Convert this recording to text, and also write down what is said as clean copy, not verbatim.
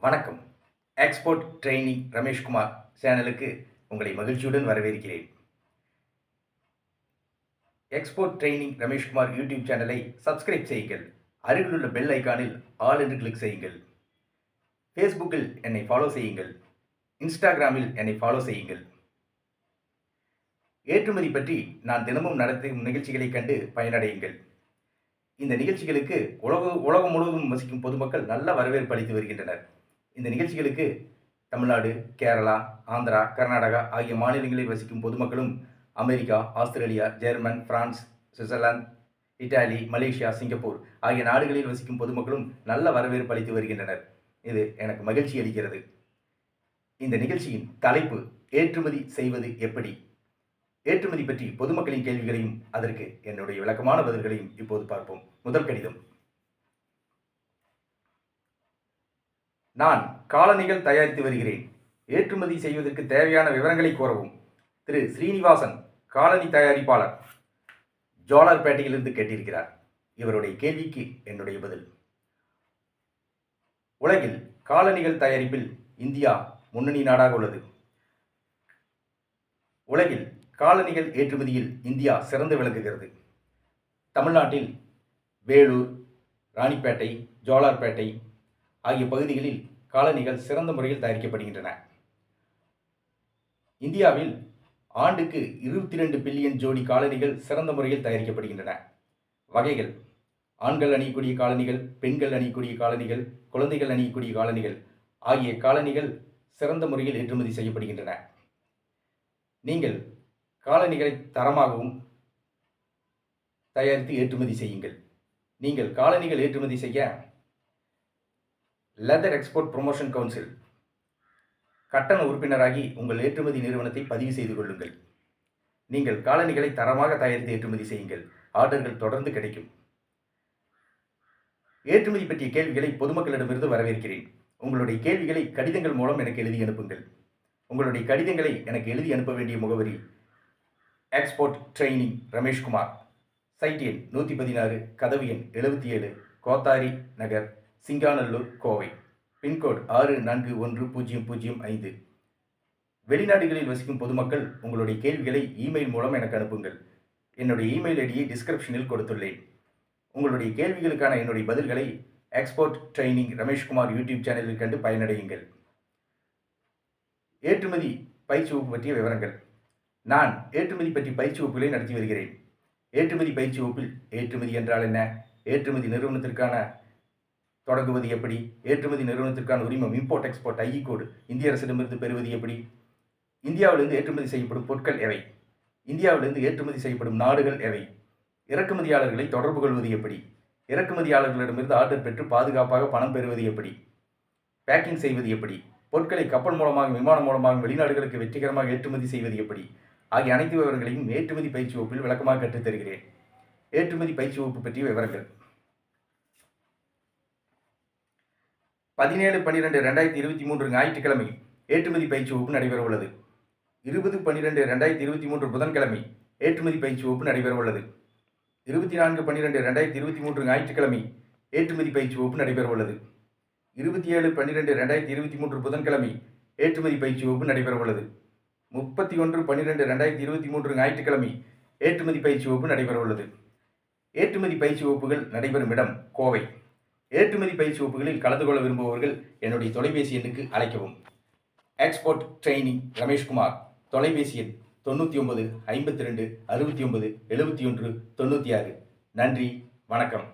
வணக்கம். Export training Rameshkumar சேனலுக்கு உங்களை மகிழ்ச்சியுடன் வரவேற்கிறேன். எக்ஸ்போர்ட் ட்ரெய்னிங் ரமேஷ்குமார் யூடியூப் சேனலை சப்ஸ்கிரைப் செய்யுங்கள். அருகிலுள்ள பெல் ஐகானில் ஆல் என்று கிளிக் செய்யுங்கள். ஃபேஸ்புக்கில் என்னை ஃபாலோ செய்யுங்கள். இன்ஸ்டாகிராமில் என்னை ஃபாலோ செய்யுங்கள். ஏற்றுமதி பற்றி நான் தினமும் நடத்தும் நிகழ்ச்சிகளை கண்டு பயனடையுங்கள். இந்த நிகழ்ச்சிகளுக்கு உலகம் முழுவதும் வசிக்கும் பொதுமக்கள் நல்ல வரவேற்பு அளித்து வருகின்றனர். இந்த நிகழ்ச்சிகளுக்கு தமிழ்நாடு, கேரளா, ஆந்திரா, கர்நாடகா ஆகிய மாநிலங்களில் வசிக்கும் பொதுமக்களும் America, Australia, German, France, Switzerland, Italy, Malaysia, Singapore ஆகிய நாடுகளில் வசிக்கும் பொதுமக்களும் நல்ல வரவேற்பு அளித்து வருகின்றனர். இது எனக்கு மகிழ்ச்சி அளிக்கிறது. இந்த நிகழ்ச்சியின் தலைப்பு ஏற்றுமதி செய்வது எப்படி? ஏற்றுமதி பற்றி பொதுமக்களின் கேள்விகளையும் அதற்கு என்னுடைய விளக்கமான பதில்களையும் இப்போது பார்ப்போம். முதல் கடிதம். நான் காலணிகள் தயாரித்து வருகிறேன். ஏற்றுமதி செய்வதற்கு தேவையான விவரங்களை கூறவும். திரு ஸ்ரீனிவாசன், காலணி தயாரிப்பாளர், ஜோலார்பேட்டையிலிருந்து கேட்டிருக்கிறார். இவருடைய கேள்விக்கு என்னுடைய பதில். உலகில் காலணிகள் தயாரிப்பில் இந்தியா முன்னணி நாடாக உள்ளது. உலகில் காலணிகள் ஏற்றுமதியில் இந்தியா சிறந்து விளங்குகிறது. தமிழ்நாட்டில் வேலூர், ராணிப்பேட்டை, ஜோலார்பேட்டை ஆகிய பகுதிகளில் காலணிகள் சிறந்த முறையில் தயாரிக்கப்படுகின்றன. இந்தியாவில் ஆண்டுக்கு 22 பில்லியன் ஜோடி காலணிகள் சிறந்த முறையில் தயாரிக்கப்படுகின்றன. வகைகள்: ஆண்கள் அணியக்கூடிய காலணிகள், பெண்கள் அணியக்கூடிய காலணிகள், குழந்தைகள் அணியக்கூடிய காலணிகள் ஆகிய காலணிகள் சிறந்த முறையில் ஏற்றுமதி செய்யப்படுகின்றன. நீங்கள் காலணிகளை தரமாகவும் தயாரித்து ஏற்றுமதி செய்யுங்கள். நீங்கள் காலணிகள் ஏற்றுமதி செய்ய லெதர் எக்ஸ்போர்ட் ப்ரொமோஷன் கவுன்சில் கட்டண உறுப்பினராகி உங்கள் ஏற்றுமதி நிறுவனத்தை பதிவு செய்து கொள்ளுங்கள். நீங்கள் காலணிகளை தரமாக தயாரித்து ஏற்றுமதி செய்யுங்கள். ஆர்டர்கள் தொடர்ந்து கிடைக்கும். ஏற்றுமதி பற்றிய கேள்விகளை பொதுமக்களிடமிருந்து வரவேற்கிறேன். உங்களுடைய கேள்விகளை கடிதங்கள் மூலம் எனக்கு எழுதி அனுப்புங்கள். உங்களுடைய கடிதங்களை எனக்கு எழுதி அனுப்ப வேண்டிய முகவரி: எக்ஸ்போர்ட் ட்ரெய்னிங் ரமேஷ்குமார், சைட் எண் 116, கதவு எண் 77, கோத்தாரி நகர், சிங்காநல்லூர், கோவை, பின்கோடு 641005. வெளிநாடுகளில் வசிக்கும் பொதுமக்கள் உங்களுடைய கேள்விகளை இமெயில் மூலம் எனக்கு அனுப்புங்கள். என்னுடைய இமெயில் ஐடியை டிஸ்கிரிப்ஷனில் கொடுத்துள்ளேன். உங்களுடைய கேள்விகளுக்கான என்னுடைய பதில்களை எக்ஸ்போர்ட் ட்ரெய்னிங் ரமேஷ்குமார் யூடியூப் சேனலில் கண்டு பயனடையுங்கள். ஏற்றுமதி பயிற்சி வகுப்பு பற்றிய விவரங்கள். நான் ஏற்றுமதி பற்றி பயிற்சி வகுப்புகளை நடத்தி வருகிறேன். ஏற்றுமதி பயிற்சி வகுப்பில் ஏற்றுமதி என்றால் என்ன, ஏற்றுமதி நிறுவனத்திற்கான தொடங்குவது எப்படி, ஏற்றுமதி நிறுவனத்திற்கான உரிமம் இம்போர்ட் எக்ஸ்போர்ட் ஐஇ கோடு இந்திய அரசிடமிருந்து பெறுவது எப்படி, இந்தியாவிலிருந்து ஏற்றுமதி செய்யப்படும் பொருட்கள் எவை, இந்தியாவிலிருந்து ஏற்றுமதி செய்யப்படும் நாடுகள் எவை, இறக்குமதியாளர்களை தொடர்பு கொள்வது எப்படி, இறக்குமதியாளர்களிடமிருந்து ஆர்டர் பெற்று பாதுகாப்பாக பணம் பெறுவது எப்படி, பேக்கிங் செய்வது எப்படி, பொருட்களை கப்பல் மூலமாக, விமானம் மூலமாக வெளிநாடுகளுக்கு வெற்றிகரமாக ஏற்றுமதி செய்வது எப்படி ஆகிய அனைத்து விவரங்களையும் ஏற்றுமதி பயிற்சி வகுப்பில் விளக்கமாக கற்றுத் தருகிறேன். ஏற்றுமதி பயிற்சி வகுப்பு பற்றிய விவரங்கள். 17/12/2023 ஞாயிற்றுக்கிழமை ஏற்றுமதி பயிற்சி வகுப்பு நடைபெற உள்ளது. 20/12/2023 புதன்கிழமை ஏற்றுமதி பயிற்சி வகுப்பு நடைபெற உள்ளது. 24/12/2023 ஞாயிற்றுக்கிழமை ஏற்றுமதி பயிற்சி வகுப்பு நடைபெற உள்ளது. 27/12/2023 புதன்கிழமை ஏற்றுமதி பயிற்சி வகுப்பு நடைபெற உள்ளது. 31/12/2023 ஞாயிற்றுக்கிழமை ஏற்றுமதி பயிற்சி வகுப்பு நடைபெற உள்ளது. ஏற்றுமதி பயிற்சி வகுப்புகள் நடைபெறும் இடம் கோவை. ஏற்றுமதி பயிற்சி வகுப்புகளில் கலந்து கொள்ள விரும்புபவர்கள் என்னுடைய தொலைபேசி எண்ணுக்கு அழைக்கவும். எக்ஸ்போர்ட் ட்ரெய்னிங் ரமேஷ்குமார், தொலைபேசி எண் 99 52 69 71 96. நன்றி, வணக்கம்.